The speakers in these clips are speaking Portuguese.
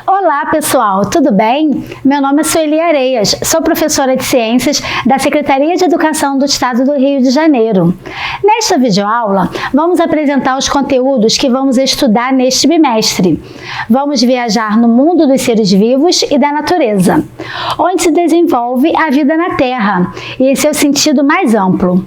Olá pessoal, tudo bem? Meu nome é Sueli Areias, sou professora de Ciências da Secretaria de Educação do Estado do Rio de Janeiro. Nesta videoaula, vamos apresentar os conteúdos que vamos estudar neste bimestre. Vamos viajar no mundo dos seres vivos e da natureza, onde se desenvolve a vida na Terra e em seu sentido mais amplo.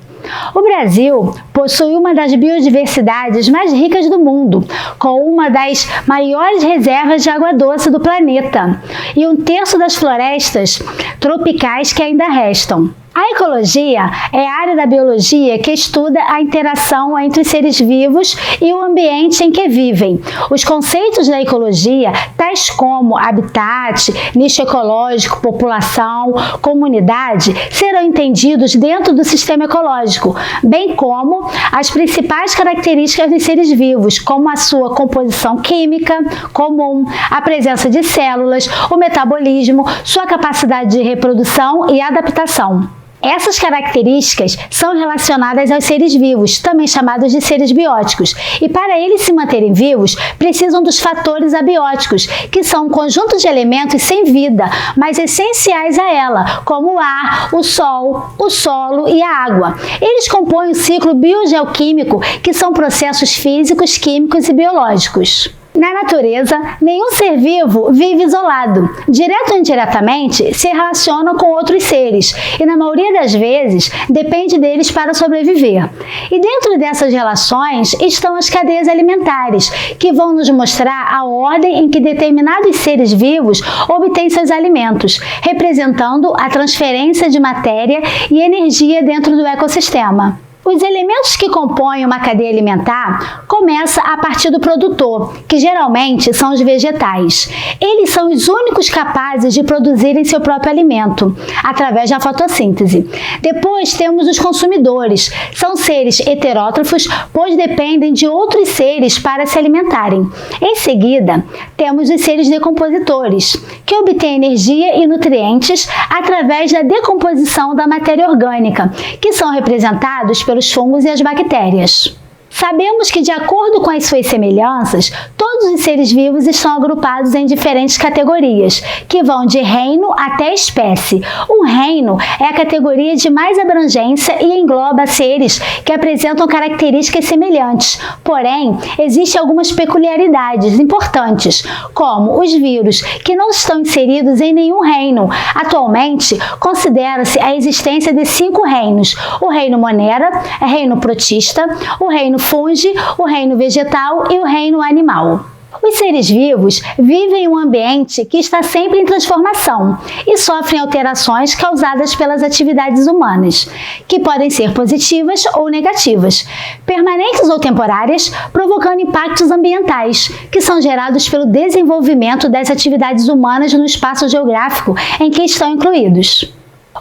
O Brasil possui uma das biodiversidades mais ricas do mundo, com uma das maiores reservas de água doce do planeta e 1/3 das florestas tropicais que ainda restam. A ecologia é a área da biologia que estuda a interação entre os seres vivos e o ambiente em que vivem. Os conceitos da ecologia, tais como habitat, nicho ecológico, população, comunidade, serão entendidos dentro do sistema ecológico, bem como as principais características dos seres vivos, como a sua composição química comum, a presença de células, o metabolismo, sua capacidade de reprodução e adaptação. Essas características são relacionadas aos seres vivos, também chamados de seres bióticos, e para eles se manterem vivos, precisam dos fatores abióticos, que são um conjunto de elementos sem vida, mas essenciais a ela, como o ar, o sol, o solo e a água. Eles compõem o ciclo biogeoquímico, que são processos físicos, químicos e biológicos. Na natureza, nenhum ser vivo vive isolado. Direto ou indiretamente, se relacionam com outros seres e, na maioria das vezes, depende deles para sobreviver. E dentro dessas relações estão as cadeias alimentares, que vão nos mostrar a ordem em que determinados seres vivos obtêm seus alimentos, representando a transferência de matéria e energia dentro do ecossistema. Os elementos que compõem uma cadeia alimentar começam a partir do produtor, que geralmente são os vegetais. Eles são os únicos capazes de produzirem seu próprio alimento, através da fotossíntese. Depois temos os consumidores. São seres heterótrofos, pois dependem de outros seres para se alimentarem. Em seguida, temos os seres decompositores, que obtêm energia e nutrientes através da decomposição da matéria orgânica, que são representados pelos fungos e as bactérias. Sabemos que, de acordo com as suas semelhanças, todos os seres vivos estão agrupados em diferentes categorias, que vão de reino até espécie. O reino é a categoria de mais abrangência e engloba seres que apresentam características semelhantes. Porém, existem algumas peculiaridades importantes, como os vírus, que não estão inseridos em nenhum reino. Atualmente, considera-se a existência de 5 reinos: o reino Monera, o reino Protista, o reino Fungi, o reino vegetal e o reino animal. Os seres vivos vivem em um ambiente que está sempre em transformação e sofrem alterações causadas pelas atividades humanas, que podem ser positivas ou negativas, permanentes ou temporárias, provocando impactos ambientais, que são gerados pelo desenvolvimento das atividades humanas no espaço geográfico em que estão incluídos.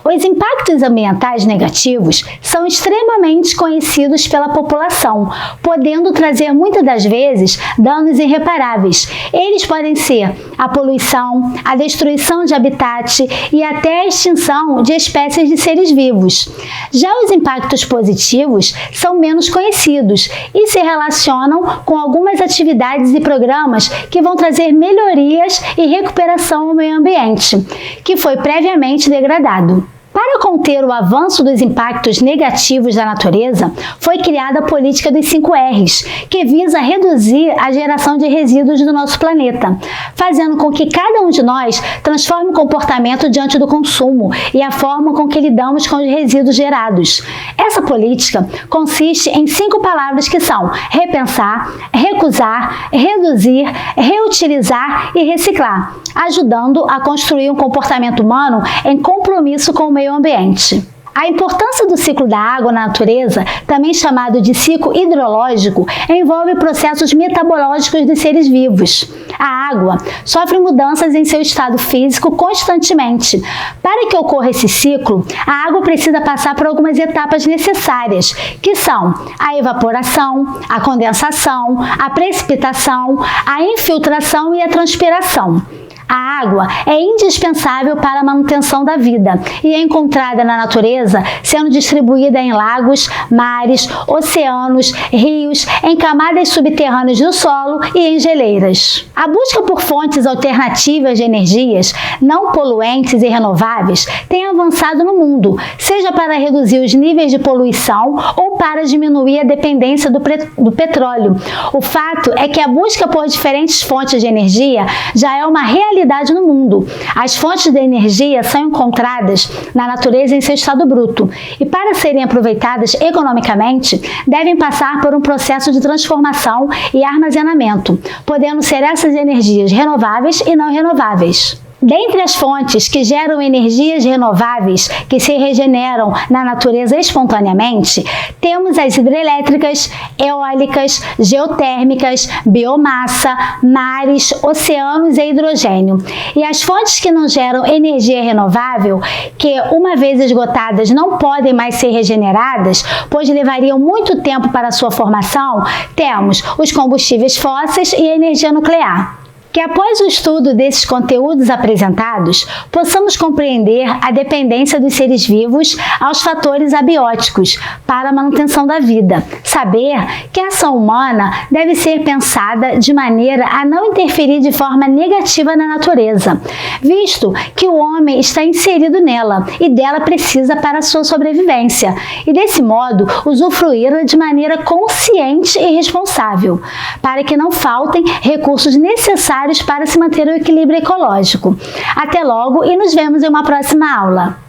Os impactos ambientais negativos são extremamente conhecidos pela população, podendo trazer muitas das vezes danos irreparáveis. Eles podem ser a poluição, a destruição de habitat e até a extinção de espécies de seres vivos. Já os impactos positivos são menos conhecidos e se relacionam com algumas atividades e programas que vão trazer melhorias e recuperação ao meio ambiente, que foi previamente degradado. Para conter o avanço dos impactos negativos da natureza, foi criada a política dos 5 R's, que visa reduzir a geração de resíduos do nosso planeta, fazendo com que cada um de nós transforme o comportamento diante do consumo e a forma com que lidamos com os resíduos gerados. Essa política consiste em 5 palavras que são repensar, recusar, reduzir, reutilizar e reciclar, ajudando a construir um comportamento humano em compromisso com o meio ambiente. A importância do ciclo da água na natureza, também chamado de ciclo hidrológico, envolve processos metabológicos dos seres vivos. A água sofre mudanças em seu estado físico constantemente. Para que ocorra esse ciclo, a água precisa passar por algumas etapas necessárias, que são a evaporação, a condensação, a precipitação, a infiltração e a transpiração. A água é indispensável para a manutenção da vida e é encontrada na natureza, sendo distribuída em lagos, mares, oceanos, rios, em camadas subterrâneas do solo e em geleiras. A busca por fontes alternativas de energias não poluentes e renováveis tem avançado no mundo, seja para reduzir os níveis de poluição ou para diminuir a dependência do petróleo. O fato é que a busca por diferentes fontes de energia já é uma realidade no mundo. As fontes de energia são encontradas na natureza em seu estado bruto e, para serem aproveitadas economicamente, devem passar por um processo de transformação e armazenamento, podendo ser essas energias renováveis e não renováveis. Dentre as fontes que geram energias renováveis que se regeneram na natureza espontaneamente, temos as hidrelétricas, eólicas, geotérmicas, biomassa, mares, oceanos e hidrogênio. E as fontes que não geram energia renovável, que uma vez esgotadas não podem mais ser regeneradas, pois levariam muito tempo para sua formação, temos os combustíveis fósseis e a energia nuclear. Que após o estudo desses conteúdos apresentados, possamos compreender a dependência dos seres vivos aos fatores abióticos para a manutenção da vida. Saber que a ação humana deve ser pensada de maneira a não interferir de forma negativa na natureza, visto que o homem está inserido nela e dela precisa para a sua sobrevivência, e desse modo usufruí-la de maneira consciente e responsável, para que não faltem recursos necessários para se manter o equilíbrio ecológico. Até logo e nos vemos em uma próxima aula.